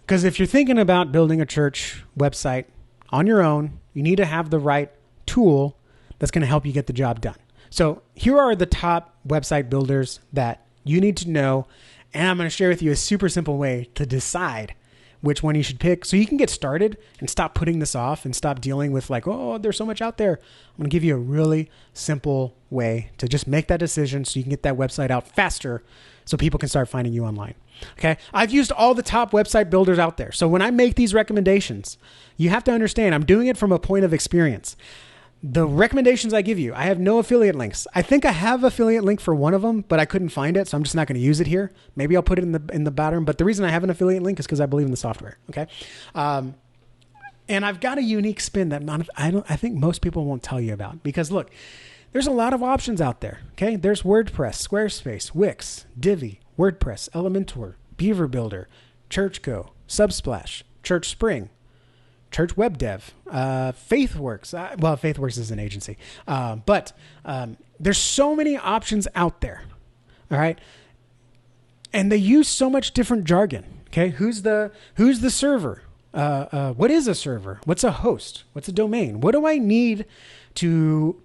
Because if you're thinking about building a church website on your own, you need to have the right tool that's going to help you get the job done. So here are the top website builders that you need to know. And I'm going to share with you a super simple way to decide which one you should pick so you can get started and stop putting this off and stop dealing with like, oh, there's so much out there. I'm going to give you a really simple way to just make that decision so you can get that website out faster so people can start finding you online. Okay. I've used all the top website builders out there. So when I make these recommendations, you have to understand I'm doing it from a point of experience. The recommendations I give you, I have no affiliate links. I think I have affiliate link for one of them, but I couldn't find it. So I'm just not going to use it here. Maybe I'll put it in the bottom. But the reason I have an affiliate link is because I believe in the software. Okay. And I've got a unique spin that I think most people won't tell you about, because look, there's a lot of options out there. Okay. There's WordPress, Squarespace, Wix, Divi, WordPress, Elementor, Beaver Builder, ChurchGo, Subsplash, ChurchSpring, Church Web Dev, FaithWorks. Well, FaithWorks is an agency, but there's so many options out there. All right, and they use so much different jargon. Okay, who's the server? What is a server? What's a host? What's a domain? What do I need to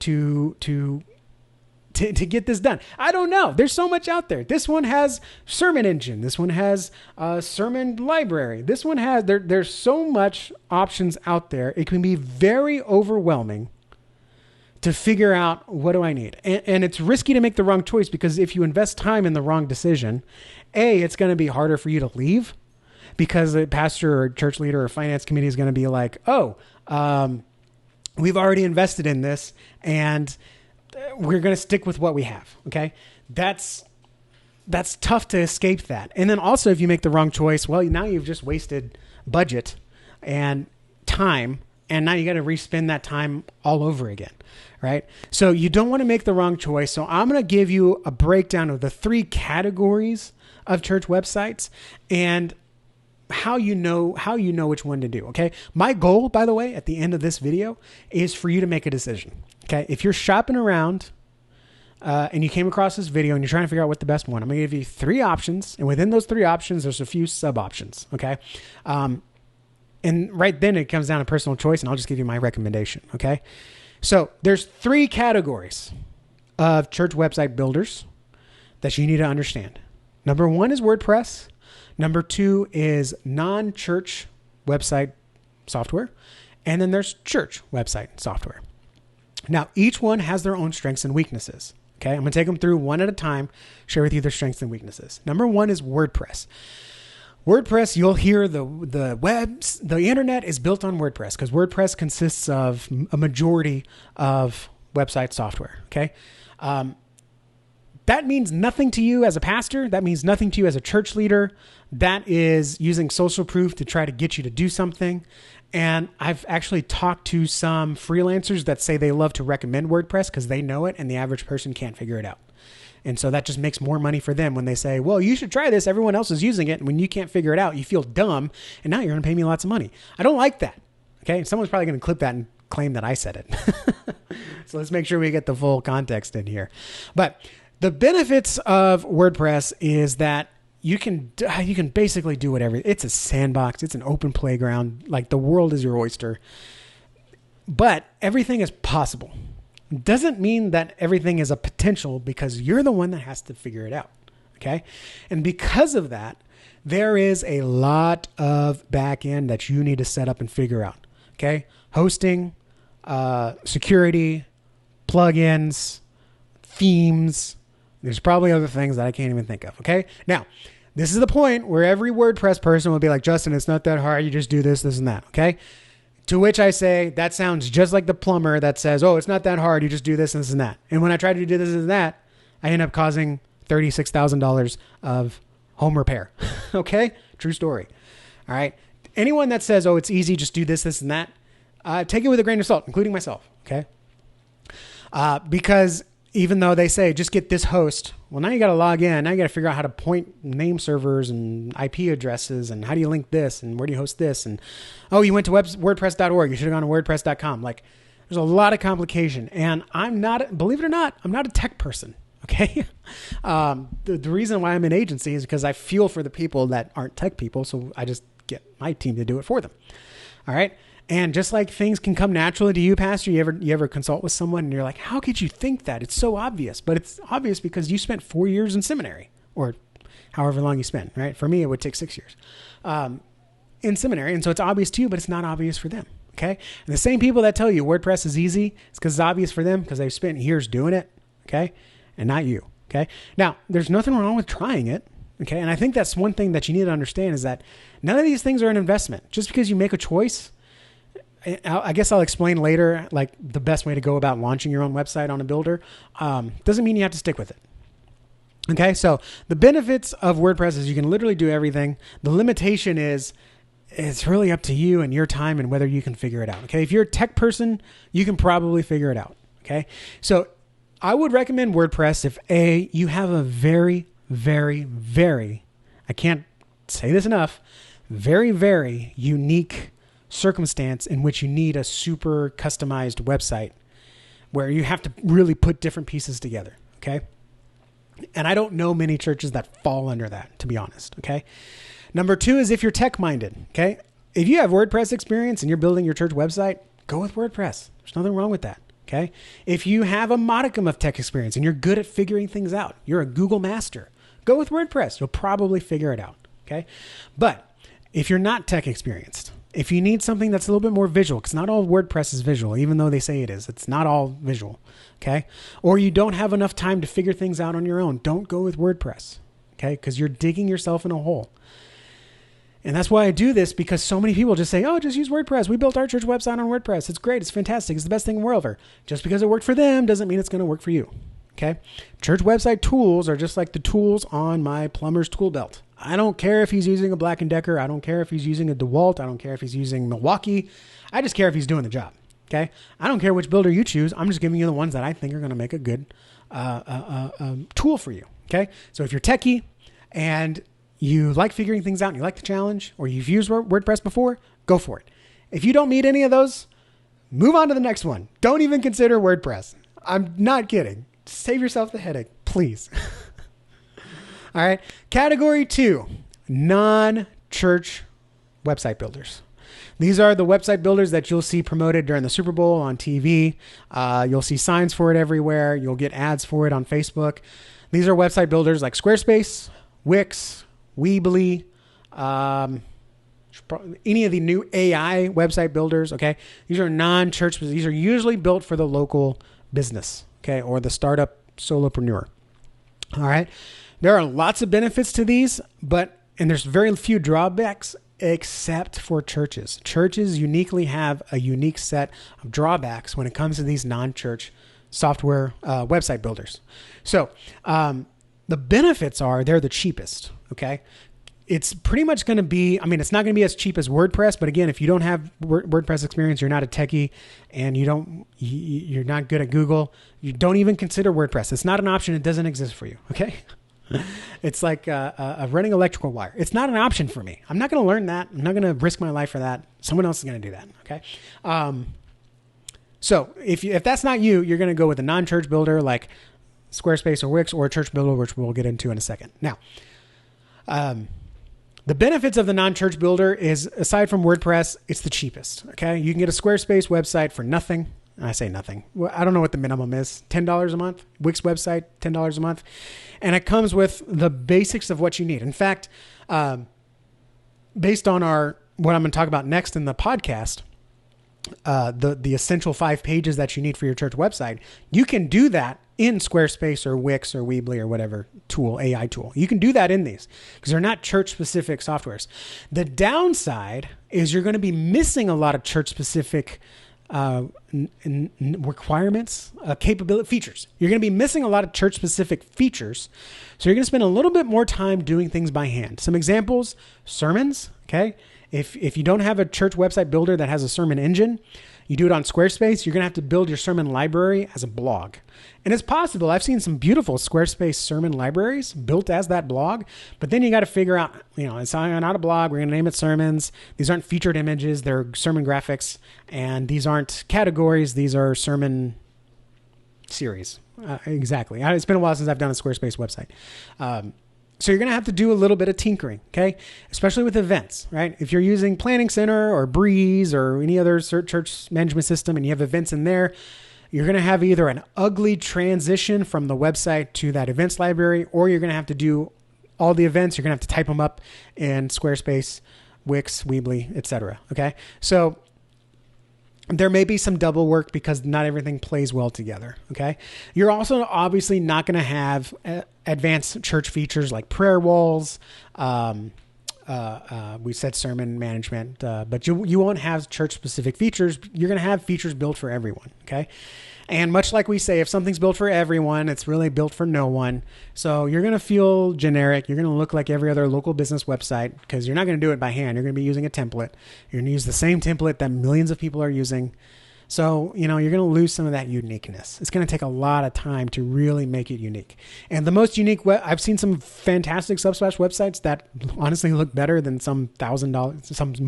get this done? I don't know. There's so much out there. This one has Sermon Engine. This one has Sermon Library. This one has, there's so much options out there. It can be very overwhelming to figure out what do I need. And it's risky to make the wrong choice, because if you invest time in the wrong decision, it's going to be harder for you to leave, because a pastor or church leader or finance committee is going to be like, we've already invested in this and we're going to stick with what we have. Okay. That's tough to escape that. And then also, if you make the wrong choice, well, now you've just wasted budget and time, and now you got to respend that time all over again. Right. So you don't want to make the wrong choice. So I'm going to give you a breakdown of the 3 categories of church websites and how you know which one to do. Okay. My goal, by the way, at the end of this video is for you to make a decision. Okay. If you're shopping around and you came across this video and you're trying to figure out what the best one, I'm going to give you 3 options. And within those 3 options, there's a few sub options. Okay. And right then it comes down to personal choice, and I'll just give you my recommendation. Okay. So there's 3 categories of church website builders that you need to understand. Number 1 is WordPress. Number 2 is non-church website software. And then there's church website software. Now, each one has their own strengths and weaknesses. Okay. I'm going to take them through one at a time, share with you their strengths and weaknesses. Number 1 is WordPress. WordPress, you'll hear the internet is built on WordPress, because WordPress consists of a majority of website software. Okay. That means nothing to you as a pastor. That means nothing to you as a church leader. That is using social proof to try to get you to do something. And I've actually talked to some freelancers that say they love to recommend WordPress because they know it and the average person can't figure it out. And so that just makes more money for them when they say, well, you should try this. Everyone else is using it. And when you can't figure it out, you feel dumb. And now you're going to pay me lots of money. I don't like that. Okay. Someone's probably going to clip that and claim that I said it. So let's make sure we get the full context in here. But the benefits of WordPress is that you can basically do whatever. It's a sandbox. It's an open playground. Like, the world is your oyster. But everything is possible. Doesn't mean that everything is a potential, because you're the one that has to figure it out. Okay. And because of that, there is a lot of back end that you need to set up and figure out. Okay. Hosting, security, plugins, themes. There's probably other things that I can't even think of. Okay. Now, this is the point where every WordPress person will be like, Justin, it's not that hard. You just do this, this, and that. Okay. To which I say, that sounds just like the plumber that says, oh, it's not that hard. You just do this, and this, and that. And when I try to do this and that, I end up causing $36,000 of home repair. Okay. True story. All right. Anyone that says, oh, it's easy, just do this, this, and that, take it with a grain of salt, including myself. Okay. Because even though they say, just get this host, well, now you got to log in. Now you got to figure out how to point name servers and IP addresses, and how do you link this, and where do you host this? And, oh, you went to WordPress.org. You should have gone to WordPress.com. Like, there's a lot of complication. And believe it or not, I'm not a tech person. Okay. The reason why I'm an agency is because I feel for the people that aren't tech people. So I just get my team to do it for them. All right. And just like things can come naturally to you, Pastor, you ever consult with someone and you're like, how could you think that? It's so obvious. But it's obvious because you spent 4 years in seminary, or however long you spent, right? For me, it would take 6 years in seminary. And so it's obvious to you, but it's not obvious for them. Okay. And the same people that tell you WordPress is easy, it's because it's obvious for them because they've spent years doing it. Okay. And not you. Okay. Now, there's nothing wrong with trying it. Okay. And I think that's one thing that you need to understand is that none of these things are an investment. Just because you make a choice, I guess I'll explain later, like the best way to go about launching your own website on a builder. Doesn't mean you have to stick with it. Okay. So the benefits of WordPress is you can literally do everything. The limitation is it's really up to you and your time and whether you can figure it out. Okay. If you're a tech person, you can probably figure it out. Okay. So I would recommend WordPress if you have a very, very, very, I can't say this enough, very, very unique circumstance in which you need a super customized website where you have to really put different pieces together. Okay. And I don't know many churches that fall under that, to be honest. Okay. Number 2 is if you're tech minded. Okay. If you have WordPress experience and you're building your church website, go with WordPress. There's nothing wrong with that. Okay. If you have a modicum of tech experience and you're good at figuring things out, you're a Google master, go with WordPress. You'll probably figure it out. Okay. But if you're not tech experienced, if you need something that's a little bit more visual, because not all WordPress is visual, even though they say it is, it's not all visual. Okay. Or you don't have enough time to figure things out on your own, don't go with WordPress. Okay. Because you're digging yourself in a hole. And that's why I do this, because so many people just say, oh, just use WordPress. We built our church website on WordPress. It's great. It's fantastic. It's the best thing in the world ever. Just because it worked for them doesn't mean it's going to work for you. Okay. Church website tools are just like the tools on my plumber's tool belt. I don't care if he's using a Black & Decker. I don't care if he's using a DeWalt. I don't care if he's using Milwaukee. I just care if he's doing the job. Okay. I don't care which builder you choose. I'm just giving you the ones that I think are going to make a good tool for you. Okay. So if you're techie and you like figuring things out and you like the challenge, or you've used WordPress before, go for it. If you don't meet any of those, move on to the next one. Don't even consider WordPress. I'm not kidding. Save yourself the headache, please. All right. Category 2, non-church website builders. These are the website builders that you'll see promoted during the Super Bowl on TV. You'll see signs for it everywhere. You'll get ads for it on Facebook. These are website builders like Squarespace, Wix, Weebly, any of the new AI website builders. Okay. These are non-church. These are usually built for the local business. Okay. Or the startup solopreneur. All right. There are lots of benefits to these, and there's very few drawbacks except for churches. Churches uniquely have a unique set of drawbacks when it comes to these non-church software website builders. So the benefits are they're the cheapest. Okay. It's pretty much going to be, it's not going to be as cheap as WordPress, but again, if you don't have WordPress experience, you're not a techie and you're not good at Google, you don't even consider WordPress. It's not an option. It doesn't exist for you. Okay. It's like running electrical wire. It's not an option for me. I'm not going to learn that. I'm not going to risk my life for that. Someone else is going to do that. Okay. So if that's not you, you're going to go with a non-church builder like Squarespace or Wix, or a church builder, which we'll get into in a second. Now, the benefits of the non-church builder is, aside from WordPress, it's the cheapest. Okay. You can get a Squarespace website for nothing. I say nothing. Well, I don't know what the minimum is. $10 a month. Wix website, $10 a month. And it comes with the basics of what you need. In fact, based on what I'm going to talk about next in the podcast, the essential 5 pages that you need for your church website, you can do that in Squarespace or Wix or Weebly or whatever AI tool. You can do that in these because they're not church specific softwares. The downside is you're going to be missing a lot of church specific requirements, capability, features. You're going to be missing a lot of church specific features. So you're going to spend a little bit more time doing things by hand. Some examples, sermons. Okay. If you don't have a church website builder that has a sermon engine, you do it on Squarespace, you're going to have to build your sermon library as a blog. And it's possible. I've seen some beautiful Squarespace sermon libraries built as that blog, but then you got to figure out, it's not a blog. We're going to name it sermons. These aren't featured images. They're sermon graphics, and these aren't categories. These are sermon series. Exactly. It's been a while since I've done a Squarespace website. So you're going to have to do a little bit of tinkering, okay? Especially with events, right? If you're using Planning Center or Breeze or any other church management system and you have events in there, you're going to have either an ugly transition from the website to that events library, or you're going to have to do all the events. You're going to have to type them up in Squarespace, Wix, Weebly, etc. Okay? So there may be some double work because not everything plays well together. Okay. You're also obviously not going to have advanced church features like prayer walls. We said sermon management, but you won't have church specific features. You're going to have features built for everyone. Okay. And much like we say, if something's built for everyone, it's really built for no one. So you're going to feel generic. You're going to look like every other local business website because you're not going to do it by hand. You're going to be using a template. You're going to use the same template that millions of people are using. So, you're going to lose some of that uniqueness. It's going to take a lot of time to really make it unique. And the most unique, I've seen some fantastic Subsplash websites that honestly look better than some multi-$1,000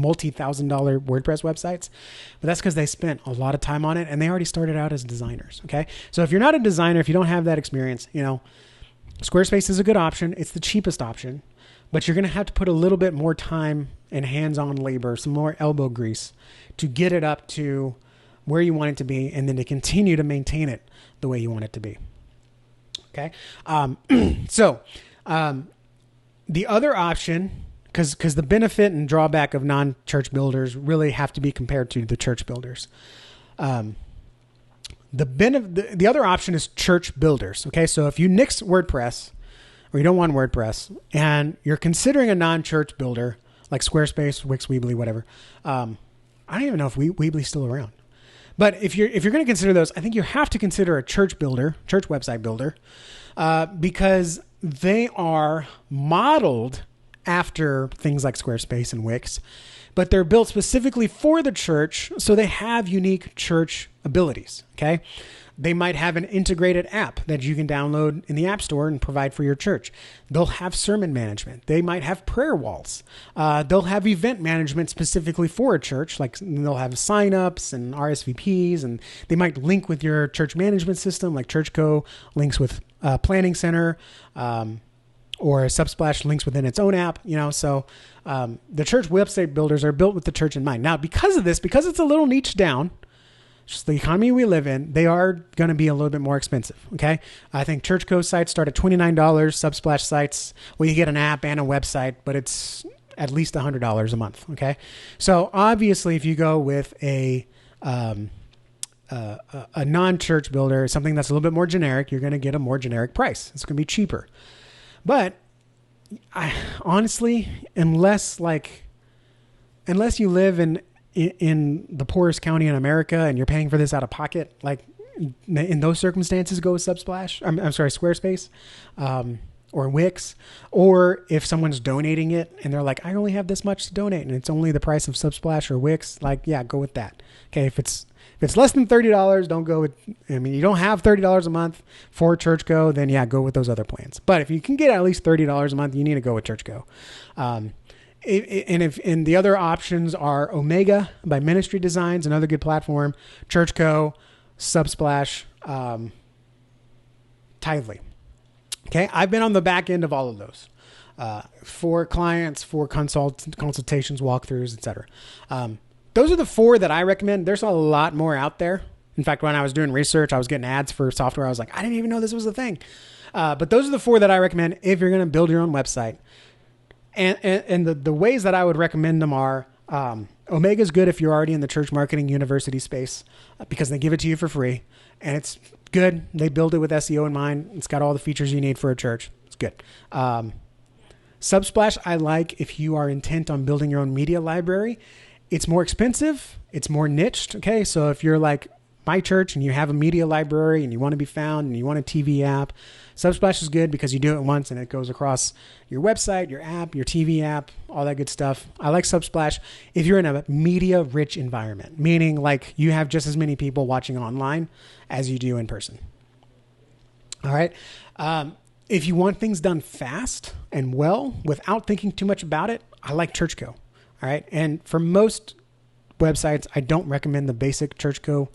WordPress websites. But that's because they spent a lot of time on it and they already started out as designers. Okay. So if you're not a designer, if you don't have that experience, Squarespace is a good option. It's the cheapest option, but you're going to have to put a little bit more time and hands-on labor, some more elbow grease to get it up to where you want it to be, and then to continue to maintain it the way you want it to be. Okay. So the other option, because the benefit and drawback of non-church builders really have to be compared to the church builders. The other option is church builders. Okay. So if you nix WordPress or you don't want WordPress and you're considering a non-church builder like Squarespace, Wix, Weebly, whatever. I don't even know if Weebly's still around. But if you're going to consider those, I think you have to consider a church website builder, because they are modeled after things like Squarespace and Wix, but they're built specifically for the church, so they have unique church abilities. Okay, they might have an integrated app that you can download in the App Store and provide for your church. They'll have sermon management. They might have prayer walls. They'll have event management specifically for a church, like they'll have signups and RSVPs, and they might link with your church management system, like ChurchCo links with Planning Center, or Subsplash links within its own app. So the church website builders are built with the church in mind. Now, because it's a little niche down, just the economy we live in, they are going to be a little bit more expensive. Okay. I think ChurchCo sites start at $29. Subsplash sites, well, you get an app and a website, but it's at least $100 a month. Okay. So obviously if you go with a non-church builder, something that's a little bit more generic, you're going to get a more generic price. It's going to be cheaper. But honestly, unless you live in the poorest county in America and you're paying for this out of pocket, like in those circumstances, go with Squarespace, or Wix, or if someone's donating it and they're like, I only have this much to donate and it's only the price of Subsplash or Wix, go with that. Okay. If it's less than $30, don't go with, you don't have $30 a month for ChurchCo, then go with those other plans. But if you can get at least $30 a month, you need to go with ChurchCo. And the other options are Omega by Ministry Designs, another good platform, ChurchCo, Subsplash, Tithely. Okay, I've been on the back end of all of those for clients, for consultations, walkthroughs, etc. Those are the four that I recommend. There's a lot more out there. In fact, when I was doing research, I was getting ads for software. I was like, I didn't even know this was a thing. But those are the four that I recommend if you're going to build your own website. And the ways that I would recommend them are, Omega is good if you're already in the church marketing university space, because they give it to you for free and it's good. They build it with SEO in mind. It's got all the features you need for a church. It's good. Subsplash, I like if you are intent on building your own media library. It's more expensive. It's more niched. Okay. So if you're like my church and you have a media library and you want to be found and you want a TV app, Subsplash is good because you do it once and it goes across your website, your app, your TV app, all that good stuff. I like Subsplash if you're in a media rich environment, meaning like you have just as many people watching online as you do in person. All right. If you want things done fast and well without thinking too much about it, I like ChurchCo. All right. And for most websites, I don't recommend the basic ChurchCo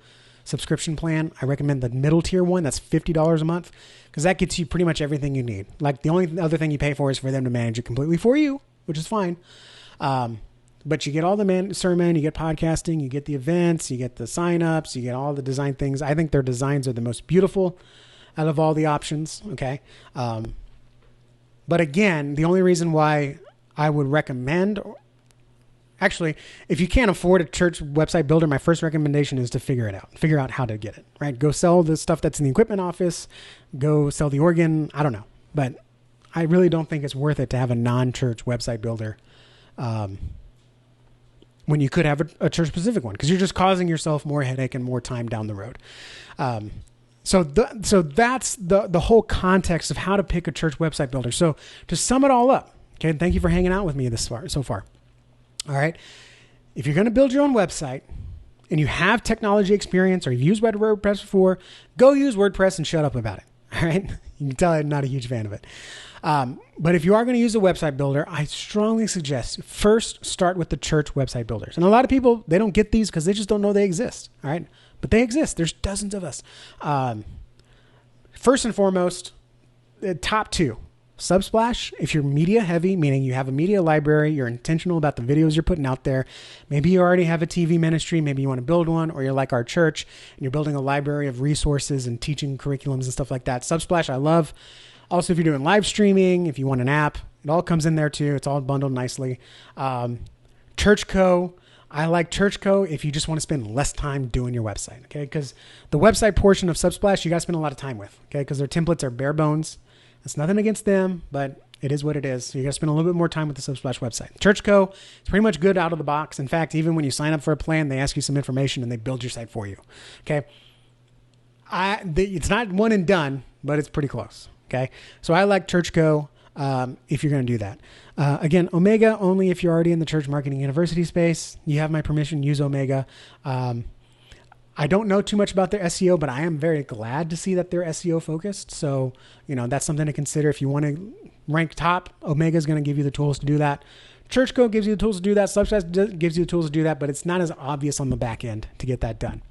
subscription plan, I recommend the middle tier one. That's $50 a month, because that gets you pretty much everything you need. Like, the only other thing you pay for is for them to manage it completely for you, which is fine. But you get all the sermon, you get podcasting, you get the events, you get the signups, you get all the design things. I think their designs are the most beautiful out of all the options. Okay. But again, the only reason why I would recommend, actually, if you can't afford a church website builder, my first recommendation is to figure it out. Figure out how to get it, right? Go sell the stuff that's in the equipment office. Go sell the organ. I don't know. But I really don't think it's worth it to have a non-church website builder when you could have a church-specific one, because you're just causing yourself more headache and more time down the road. So that's the whole context of how to pick a church website builder. So to sum it all up, okay, and thank you for hanging out with me so far. All right. If you're going to build your own website and you have technology experience or you've used WordPress before, go use WordPress and shut up about it. All right. You can tell I'm not a huge fan of it. But if you are going to use a website builder, I strongly suggest first start with the church website builders. And a lot of people, they don't get these because they just don't know they exist. All right. But they exist. There's dozens of us. First and foremost, the top two. Subsplash, if you're media heavy, meaning you have a media library, you're intentional about the videos you're putting out there. Maybe you already have a TV ministry, maybe you want to build one, or you're like our church and you're building a library of resources and teaching curriculums and stuff like that. Subsplash, I love. Also, if you're doing live streaming, if you want an app, it all comes in there too. It's all bundled nicely. Churchco, I like Churchco if you just want to spend less time doing your website, okay? Because the website portion of Subsplash, you got to spend a lot of time with, okay? Because their templates are bare bones. It's nothing against them, but it is what it is. So you got to spend a little bit more time with the Subsplash website. Churchco, it's pretty much good out of the box. In fact, even when you sign up for a plan, they ask you some information and they build your site for you, okay? It's not one and done, but it's pretty close, okay? So I like Churchco if you're going to do that. Again, Omega, only if you're already in the church marketing university space. You have my permission, use Omega. I don't know too much about their SEO, but I am very glad to see that they're SEO focused. So, that's something to consider. If you want to rank top, Omega is going to give you the tools to do that. Churchco gives you the tools to do that. Subsplash gives you the tools to do that, but it's not as obvious on the back end to get that done.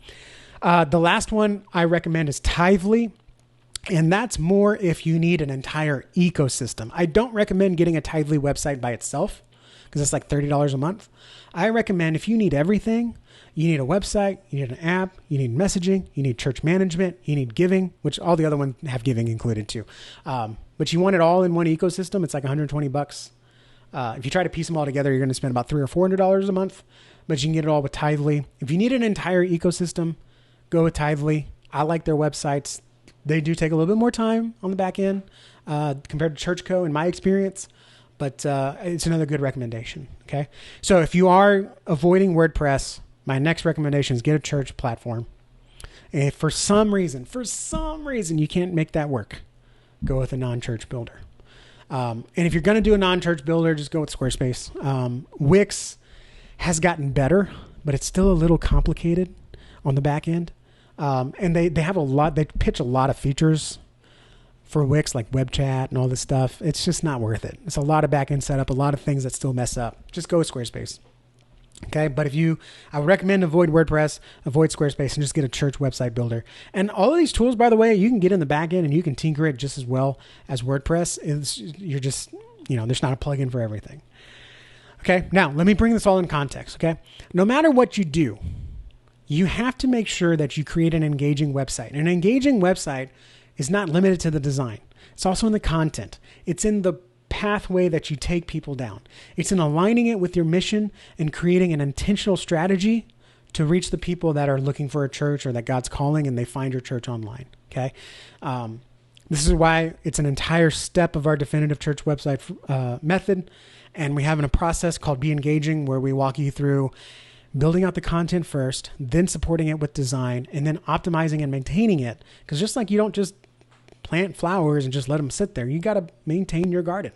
The last one I recommend is Tithely. And that's more if you need an entire ecosystem. I don't recommend getting a Tithely website by itself because it's like $30 a month. I recommend if you need everything, you need a website, you need an app, you need messaging, you need church management, you need giving, which all the other ones have giving included too. But you want it all in one ecosystem. It's like $120. If you try to piece them all together, you're going to spend about $300 or $400 a month, but you can get it all with Tithely. If you need an entire ecosystem, go with Tithely. I like their websites. They do take a little bit more time on the back end compared to Churchco in my experience, but it's another good recommendation. Okay. So if you are avoiding WordPress, my next recommendation is get a church platform. And if for some reason you can't make that work, go with a non-church builder. And if you're going to do a non-church builder, just go with Squarespace. Wix has gotten better, but it's still a little complicated on the back end. And they have they pitch a lot of features for Wix, like web chat and all this stuff. It's just not worth it. It's a lot of back end setup, a lot of things that still mess up. Just go with Squarespace. Okay. But I would recommend avoid WordPress, avoid Squarespace, and just get a church website builder. And all of these tools, by the way, you can get in the back end and you can tinker it just as well as WordPress. You're just, there's not a plugin for everything. Okay. Now let me bring this all in context. Okay. No matter what you do, you have to make sure that you create an engaging website. An engaging website is not limited to the design. It's also in the content. It's in the pathway that you take people down. It's in aligning it with your mission and creating an intentional strategy to reach the people that are looking for a church or that God's calling and they find your church online. Okay. This is why it's an entire step of our definitive church website method. And we have a process called Be Engaging where we walk you through building out the content first, then supporting it with design, and then optimizing and maintaining it. Because just like you don't just plant flowers and just let them sit there, you got to maintain your garden.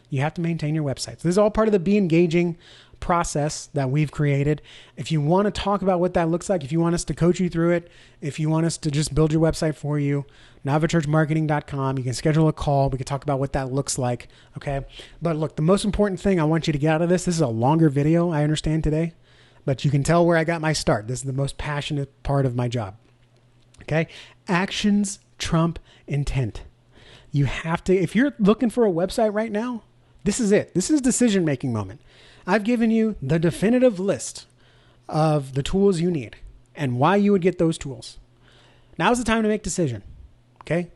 You have to maintain your website. So this is all part of the Be Engaging process that we've created. If you want to talk about what that looks like, if you want us to coach you through it, if you want us to just build your website for you, NavaChurchMarketing.com, you can schedule a call. We can talk about what that looks like. Okay. But look, the most important thing I want you to get out of this is a longer video, I understand today. But you can tell where I got my start. This is the most passionate part of my job. Okay. Actions trump intent. You have to, if you're looking for a website right now, this is it. This is decision-making moment. I've given you the definitive list of the tools you need and why you would get those tools. Now's the time to make decision. Okay.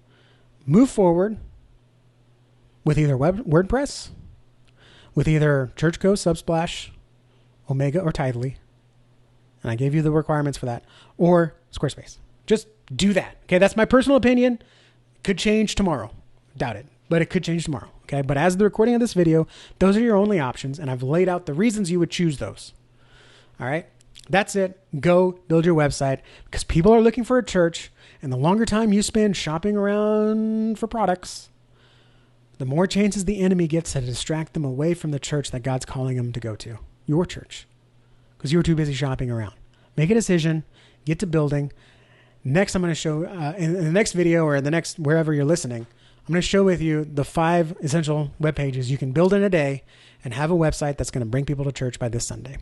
Move forward with either WordPress, with either Churchco, Subsplash, Omega, or Tidely. And I gave you the requirements for that, or Squarespace. Just do that. Okay. That's my personal opinion. Could change tomorrow. Doubt it, but it could change tomorrow. Okay. But as of the recording of this video, those are your only options. And I've laid out the reasons you would choose those. All right. That's it. Go build your website, because people are looking for a church, and the longer time you spend shopping around for products, the more chances the enemy gets to distract them away from the church that God's calling them to go to, your church, because you were too busy shopping around. Make a decision, get to building. Next, I'm going to show in the next video, or in the next, wherever you're listening, I'm going to show with you the 5 essential web pages you can build in a day and have a website that's going to bring people to church by this Sunday.